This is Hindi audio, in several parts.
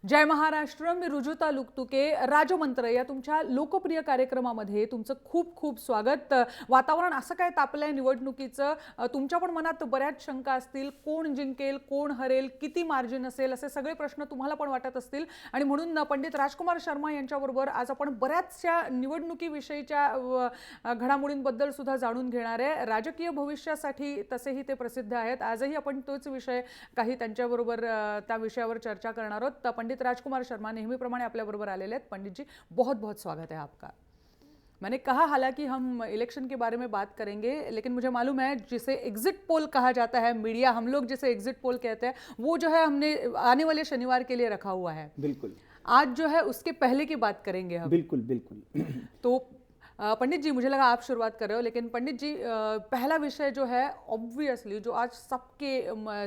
जय महाराष्ट्र. मी रुजुता लुकतुके. राजमंत्र या तुमच्या लोकप्रिय कार्यक्रमामध्ये तुमचं खूप खूप स्वागत. वातावरण असं काय तापलंय निवडणुकीचं, तुमच्या पण मनात बऱ्याच शंका असतील. कोण जिंकेल, कोण हरेल, किती मार्जिन असेल, असे सगळे प्रश्न तुम्हाला पण वाटत असतील. आणि म्हणून पंडित राजकुमार शर्मा यांच्याबरोबर आज आपण बऱ्याचशा निवडणुकीविषयीच्या घडामोडींबद्दल सुद्धा जाणून घेणार आहे. राजकीय भविष्यासाठी तसेही ते प्रसिद्ध आहेत. आजही आपण तोच विषय काही त्यांच्याबरोबर त्या विषयावर चर्चा करणार आहोत. पंडित राजकुमार शर्मा नेहमीप्रमाणे आपल्या बरोबर आलेले हैं. पंडित जी, बहुत बहुत स्वागत है आपका. मैंने कहा हालांकि हम इलेक्शन के बारे में बात करेंगे, लेकिन मुझे मालूम है जिसे एग्जिट पोल कहा जाता है, मीडिया हम लोग जिसे एग्जिट पोल कहते हैं, वो जो है हमने आने वाले शनिवार के लिए रखा हुआ है. बिल्कुल. आज जो है उसके पहले की बात करेंगे हम. बिल्कुल बिल्कुल. तो पंडित जी, मुझे लगा आप शुरुआत कर रहे हो, लेकिन पंडित जी पहला विषय जो है ऑब्वियसली जो आज सबके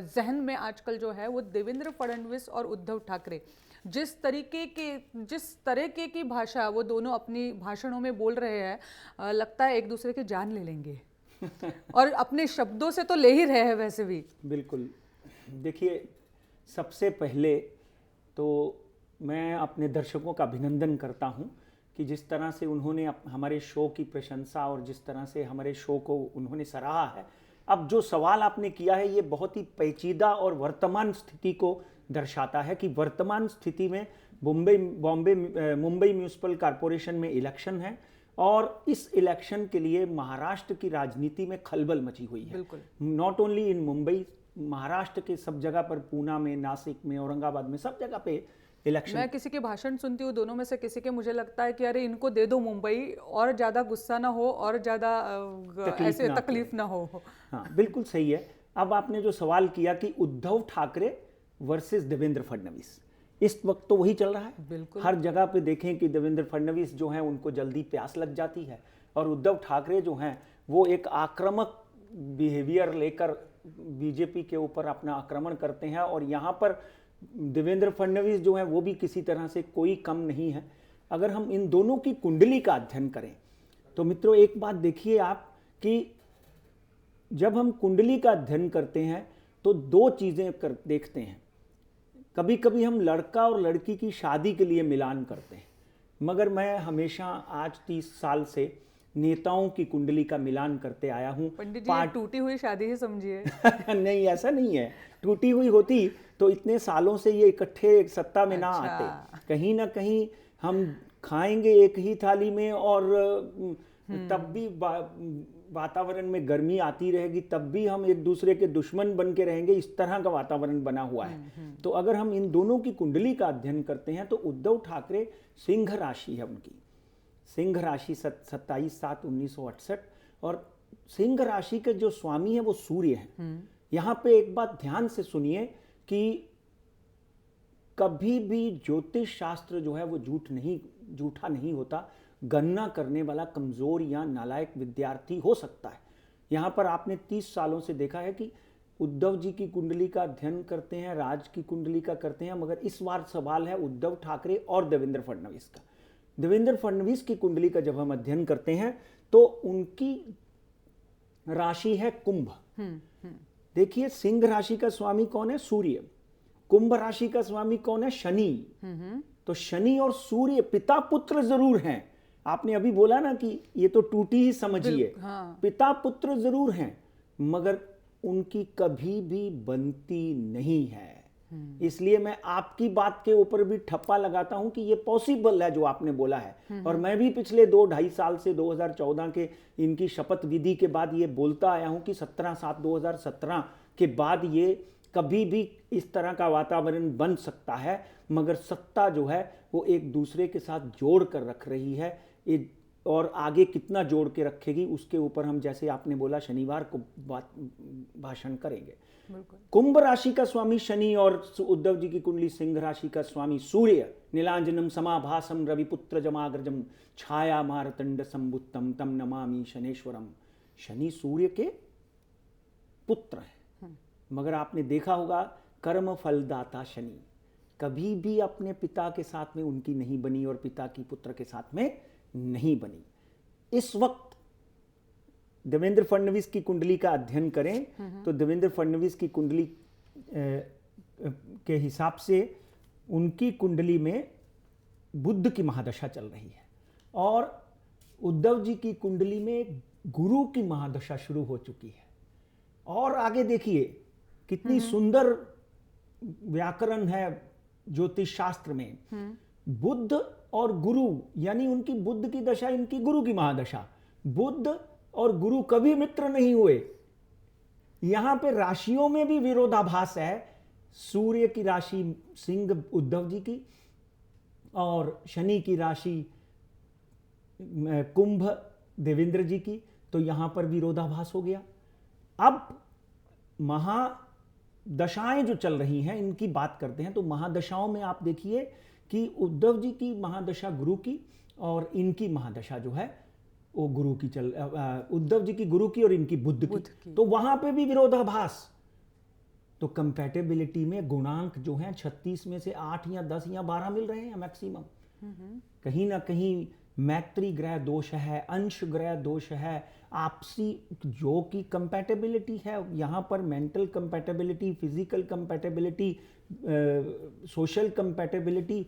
जहन में आजकल जो है वो देवेंद्र फडणवीस और उद्धव ठाकरे, जिस तरीके की भाषा वो दोनों अपनी भाषणों में बोल रहे हैं, लगता है एक दूसरे की जान ले लेंगे. और अपने शब्दों से तो ले ही रहे हैं वैसे भी. बिल्कुल. देखिए, सबसे पहले तो मैं अपने दर्शकों का अभिनंदन करता हूं कि जिस तरह से उन्होंने हमारे शो की प्रशंसा और जिस तरह से हमारे शो को उन्होंने सराहा है. अब जो सवाल आपने किया है ये बहुत ही पेचीदा और वर्तमान स्थिति को दर्शाता है कि वर्तमान स्थिति में मुंबई म्यूनिसिपल कॉरपोरेशन में इलेक्शन है और इस इलेक्शन के लिए महाराष्ट्र की राजनीति में खलबल मची हुई है. Not only in Mumbai, Maharashtra के सब जगह पर, पूना में, नासिक में, औरंगाबाद में, सब जगह पे इलेक्शन. मैं किसी के भाषण सुनती हूँ, दोनों में से किसी के, मुझे लगता है कि अरे इनको दे दो मुंबई, और ज्यादा गुस्सा ना हो और ज्यादा ऐसे तकलीफ ना हो. हाँ, बिल्कुल सही है. अब आपने जो सवाल किया कि उद्धव ठाकरे वर्सेस देवेंद्र फडणवीस, इस वक्त तो वही चल रहा है. बिल्कुल. हर जगह पे देखें कि देवेंद्र फडणवीस जो हैं उनको जल्दी प्यास लग जाती है और उद्धव ठाकरे जो हैं वो एक आक्रामक बिहेवियर लेकर बीजेपी के ऊपर अपना आक्रमण करते हैं. और यहाँ पर देवेंद्र फडणवीस जो है वो भी किसी तरह से कोई कम नहीं है. अगर हम इन दोनों की कुंडली का अध्ययन करें तो मित्रों एक बात देखिए आप कि जब हम कुंडली का अध्ययन करते हैं तो दो चीजें देखते हैं. कभी कभी हम लड़का और लड़की की शादी के लिए मिलान करते हैं, मगर मैं हमेशा आज 30 साल से नेताओं की कुंडली का मिलान करते आया हूं. पंडित जी, टूटी हुई शादी ही समझिए. नहीं, ऐसा नहीं है. टूटी हुई होती तो इतने सालों से ये इकट्ठे सत्ता में ना आते. कहीं ना कहीं हम खाएंगे एक ही थाली में और तब भी वातावरण में गर्मी आती रहेगी, तब भी हम एक दूसरे के दुश्मन बन के रहेंगे. इस तरह का वातावरण बना हुआ है. तो अगर हम इन दोनों की कुंडली का अध्ययन करते हैं तो उद्धव ठाकरे सिंह राशि है उनकी. सिंह राशि 27/7/1968 और सिंह राशि के जो स्वामी है वो सूर्य है. यहां पे एक बात ध्यान से सुनिए कि कभी भी ज्योतिष शास्त्र जो है वो झूठा नहीं होता. गणना करने वाला कमजोर या नालायक विद्यार्थी हो सकता है. यहां पर आपने 30 सालों से देखा है कि उद्धव जी की कुंडली का अध्ययन करते हैं, राज की कुंडली का करते हैं, मगर इस बार सवाल है उद्धव ठाकरे और देवेंद्र फडणवीस का. देवेंद्र फडणवीस की कुंडली का जब हम अध्ययन करते हैं तो उनकी राशि है कुंभ. देखिए, सिंह राशि का स्वामी कौन है? सूर्य. कुंभ राशि का स्वामी कौन है? शनि. तो शनि और सूर्य पिता पुत्र जरूर हैं. आपने अभी बोला ना कि ये तो टूटी ही समझिए. हाँ. पिता पुत्र जरूर हैं, मगर उनकी कभी भी बनती नहीं है. इसलिए मैं आपकी बात के ऊपर भी ठप्पा लगाता हूं कि ये पॉसिबल है जो आपने बोला है. और मैं भी पिछले 2-2.5 साल से 2014 के इनकी शपथ विधि के बाद ये बोलता आया हूं कि 17/7/2017 के बाद ये कभी भी इस तरह का वातावरण बन सकता है, मगर सत्ता जो है वो एक दूसरे के साथ जोड़ कर रख रही है. और आगे कितना जोड़ के रखेगी उसके ऊपर हम, जैसे आपने बोला, शनिवार को भाषण करेंगे. कुंभ राशि का स्वामी शनि और उद्धव जी की कुंडली सिंह राशि का स्वामी सूर्य. नीलांजनम समाभासम रविपुत्र जमाग्रजम छाया मारतंड संबुत्तम तम नमामि शनेश्वरम. शनि सूर्य के पुत्र हैं, मगर आपने देखा होगा कर्म फलदाता शनि कभी भी अपने पिता के साथ में उनकी नहीं बनी और पिता की पुत्र के साथ में नहीं बनी. इस वक्त देवेंद्र फडणवीस की कुंडली का अध्ययन करें तो देवेंद्र फडणवीस की कुंडली के हिसाब से उनकी कुंडली में बुध की महादशा चल रही है और उद्धव जी की कुंडली में गुरु की महादशा शुरू हो चुकी है। और आगे देखिए कितनी सुंदर व्याकरण है ज्योतिष शास्त्र में। बुध और गुरु यानी उनकी बुध की दशा, इनकी गुरु की महादशा। बुध और गुरु कभी मित्र नहीं हुए। यहां पे राशियों में भी विरोधाभास है। सूर्य की राशि सिंह उद्धव जी की और शनि की राशि कुंभ देवेंद्र जी की, तो यहां पर विरोधाभास हो गया। अब महादशाएं जो चल रही हैं इनकी बात करते हैं। तो महादशाओं में आप देखिए कि उद्धव जी की महादशा गुरु की और इनकी महादशा जो है वो गुरु की उद्धव जी की गुरु की और इनकी बुध की। तो वहां पे भी विरोधाभास। तो कंपैटिबिलिटी में गुणांक जो हैं 36 में से 8 या 10 या 12 मिल रहे हैं मैक्सिमम। कहीं ना कहीं मैत्री ग्रह दोष है, अंश ग्रह दोष है, आपसी जो की कंपैटिबिलिटी है। यहां पर mental compatibility, physical compatibility, social compatibility,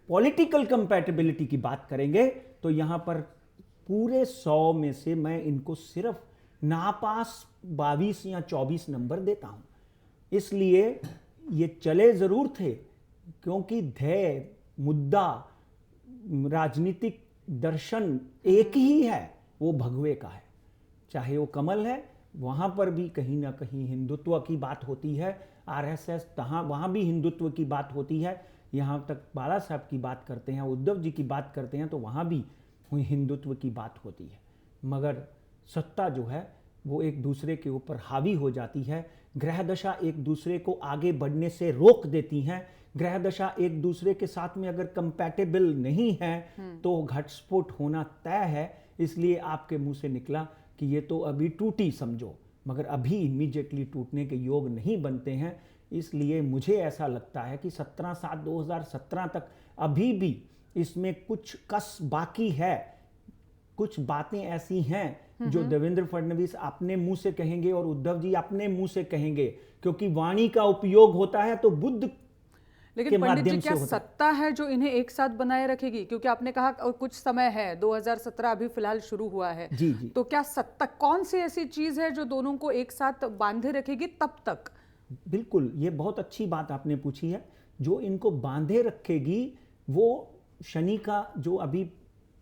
political compatibility की बात करेंगे तो यहां पर पूरे 100 में से मैं इनको सिर्फ नापास 22 या 24 नंबर देता हूं। इसलिए ये चले जरूर थे क्योंकि ध्येय, मुद्दा, राजनीतिक दर्शन एक ही है, वो भगवे का है। चाहे वो कमल है, वहां पर भी कहीं ना कहीं हिंदुत्व की बात होती है। आरएसएस वहां भी हिंदुत्व की बात होती है। यहां तक बाला साहब की बात करते हैं, उद्धव जी की बात करते हैं तो वहां भी हिंदुत्व की बात होती है। मगर सत्ता जो है वो एक दूसरे के ऊपर हावी हो जाती है। ग्रह दशा एक दूसरे को आगे बढ़ने से रोक देती हैं। ग्रह दशा एक दूसरे के साथ में अगर कंपैटिबल नहीं है तो घटस्फोट होना तय है। इसलिए आपके मुंह से निकला कि ये तो अभी टूटी समझो, मगर अभी इमीडिएटली टूटने के योग नहीं बनते हैं। इसलिए मुझे ऐसा लगता है कि 17/7/2017 तक अभी भी इसमें कुछ कस बाकी है। कुछ बातें ऐसी हैं जो देवेंद्र फडणवीस अपने मुंह से कहेंगे और उद्धव जी अपने मुंह से कहेंगे, क्योंकि वाणी का उपयोग होता है तो बुद्ध। लेकिन पंडित जी, क्या सत्ता है जो इन्हें एक साथ बनाए रखेगी? क्योंकि आपने कहा कुछ समय है, 2017 अभी फिलहाल शुरू हुआ है। जी जी। तो क्या सत्ता कौन सी ऐसी चीज है जो दोनों को एक साथ बांधे रखेगी तब तक? बिल्कुल, ये बहुत अच्छी बात आपने पूछी है। जो इनको बांधे रखेगी वो शनि का जो अभी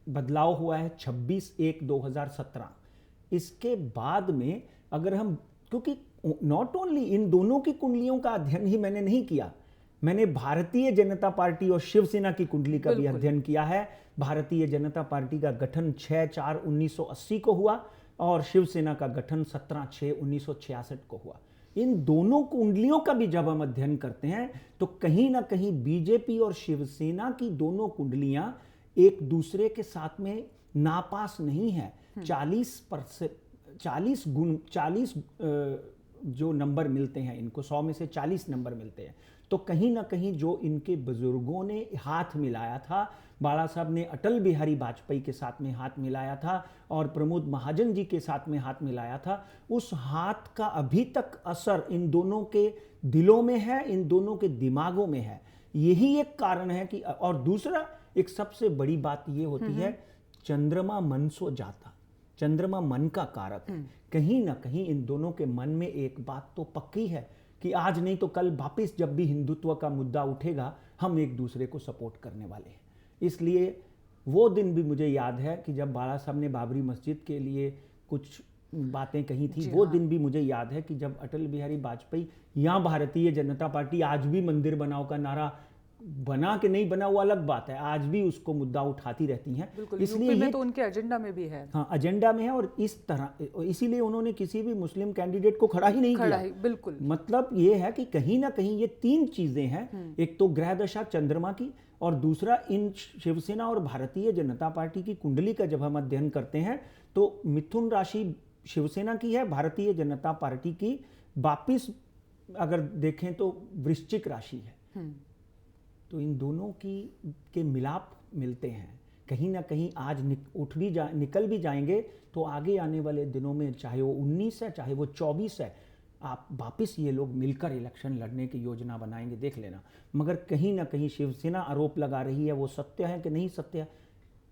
बदलाव हुआ है 26/1/2017, इसके बाद में अगर हम, क्योंकि नॉट ओनली इन दोनों की कुंडलियों का अध्ययन ही मैंने नहीं किया, मैंने भारतीय जनता पार्टी और शिवसेना की कुंडली का भी अध्ययन किया है। भारतीय जनता पार्टी का गठन 6/4/1980 को हुआ और शिवसेना का गठन 17/6/1966 को हुआ। इन दोनों कुंडलियों का भी जब हम अध्ययन करते हैं तो कहीं ना कहीं बीजेपी और शिवसेना की दोनों कुंडलियां एक दूसरे के साथ में नापास नहीं है। 40 जो नंबर मिलते हैं इनको, 100 में से 40 नंबर मिलते हैं। तो कहीं ना कहीं जो इनके बुजुर्गों ने हाथ मिलाया था, बाला साहब ने अटल बिहारी वाजपेयी के साथ में हाथ मिलाया था और प्रमोद महाजन जी के साथ में हाथ मिलाया था, उस हाथ का अभी तक असर इन दोनों के दिलों में है, इन दोनों के दिमागों में है। यही एक कारण है कि, और दूसरा एक सबसे बड़ी बात ये होती है, चंद्रमा मन सो जाता, चंद्रमा मन का कारक है। कहीं ना कहीं इन दोनों के मन में एक बात तो पक्की है कि आज नहीं तो कल वापिस जब भी हिंदुत्व का मुद्दा उठेगा हम एक दूसरे को सपोर्ट करने वाले हैं। इसलिए वो दिन भी मुझे याद है कि जब बाला साहब ने बाबरी मस्जिद के लिए कुछ बातें कही थी, वो दिन भी मुझे याद है कि जब अटल बिहारी वाजपेयी या भारतीय जनता पार्टी आज भी मंदिर बनाओ का नारा बना के नहीं बना वो अलग बात है, आज भी उसको मुद्दा उठाती रहती हैं। इसलिए में तो उनके एजेंडा में भी है। हाँ, एजेंडा में है। और इस तरह इसीलिए उन्होंने किसी भी मुस्लिम कैंडिडेट को खड़ा ही नहीं किया। बिल्कुल, मतलब ये है कि कहीं ना कहीं ये तीन चीजें हैं, एक तो ग्रह दशा चंद्रमा की और दूसरा इन शिवसेना और भारतीय जनता पार्टी की कुंडली का जब हम अध्ययन करते हैं तो मिथुन राशि शिवसेना की है, भारतीय जनता पार्टी की वापिस अगर देखें तो वृश्चिक राशि है। तो इन दोनों के मिलाप मिलते हैं। कहीं ना कहीं आज निकल भी जाएंगे तो आगे आने वाले दिनों में, चाहे वो 19 है चाहे वो 24 है, आप वापस ये लोग मिलकर इलेक्शन लड़ने की योजना बनाएंगे, देख लेना। मगर कहीं ना कहीं शिवसेना आरोप लगा रही है, वो सत्य है कि नहीं सत्य है?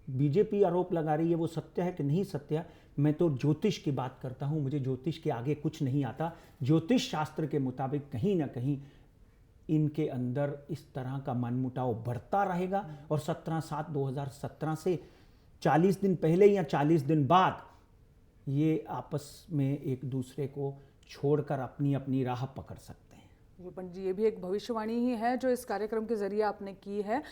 बीजेपी आरोप लगा रही है, वो सत्य है कि नहीं सत्य है? मैं तो ज्योतिष की बात करता हूं, मुझे ज्योतिष के आगे कुछ नहीं आता। ज्योतिष शास्त्र के मुताबिक कहीं ना कहीं इनके अंदर इस तरह का मनमुटाव बढ़ता रहेगा और 17/7/2017 से 40 दिन पहले या 40 दिन बाद ये आपस में एक दूसरे को छोड़कर अपनी अपनी राह पकड़ सकते हैं। जी पंडित जी, ये भी एक भविष्यवाणी ही है जो इस कार्यक्रम के जरिए आपने की है।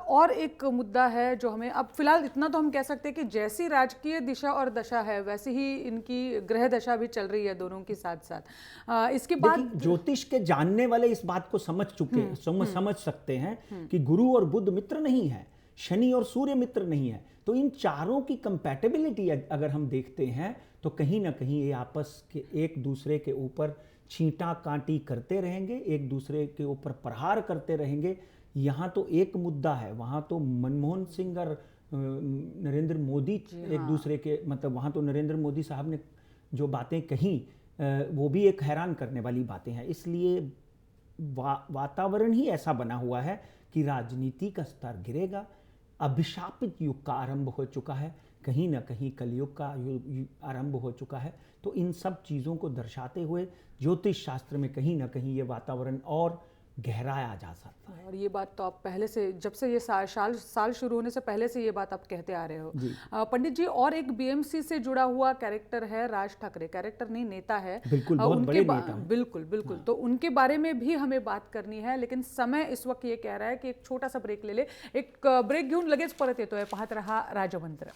और एक मुद्दा है जो हमें अब फिलहाल इतना तो हम कह सकते हैं कि जैसी राजकीय दिशा और दशा है वैसी ही इनकी ग्रह दशा भी चल रही है दोनों के साथ साथ। इसके बाद ज्योतिष के जानने वाले इस बात को समझ चुके समझ सकते हैं कि गुरु और बुध मित्र नहीं है, शनि और सूर्य मित्र नहीं है। तो इन चारों की कंपैटिबिलिटी अगर हम देखते हैं तो कहीं ना कहीं ये आपस के एक दूसरे के ऊपर छींटा कांटी करते रहेंगे, एक दूसरे के ऊपर प्रहार करते रहेंगे। यहाँ तो एक मुद्दा है, वहाँ तो मनमोहन सिंह और नरेंद्र मोदी एक दूसरे के, मतलब वहाँ तो नरेंद्र मोदी साहब ने जो बातें कही वो भी एक हैरान करने वाली बातें हैं। इसलिए वातावरण ही ऐसा बना हुआ है कि राजनीति का स्तर गिरेगा। अभिशापित युग का आरंभ हो चुका है, कहीं ना कहीं कलयुग का आरंभ हो चुका है। तो इन सब चीज़ों को दर्शाते हुए ज्योतिष शास्त्र में कहीं ना कहीं ये वातावरण और गहराया जा सकता है। और ये बात तो आप पहले से, जब से ये साल शुरू होने से पहले से ये बात आप कहते आ रहे हो पंडित जी। और एक बीएमसी से जुड़ा हुआ कैरेक्टर है राज ठाकरे, कैरेक्टर नहीं नेता है, बिल्कुल बहुत बड़े नेता हैं। बिल्कुल बिल्कुल। हाँ। तो उनके बारे में भी हमें बात करनी है, लेकिन समय इस वक्त ये कह रहा है कि एक छोटा सा ब्रेक ले ले। एक ब्रेक घेऊन लगेच परत येतोय, पाहत रहा राजमंत्र।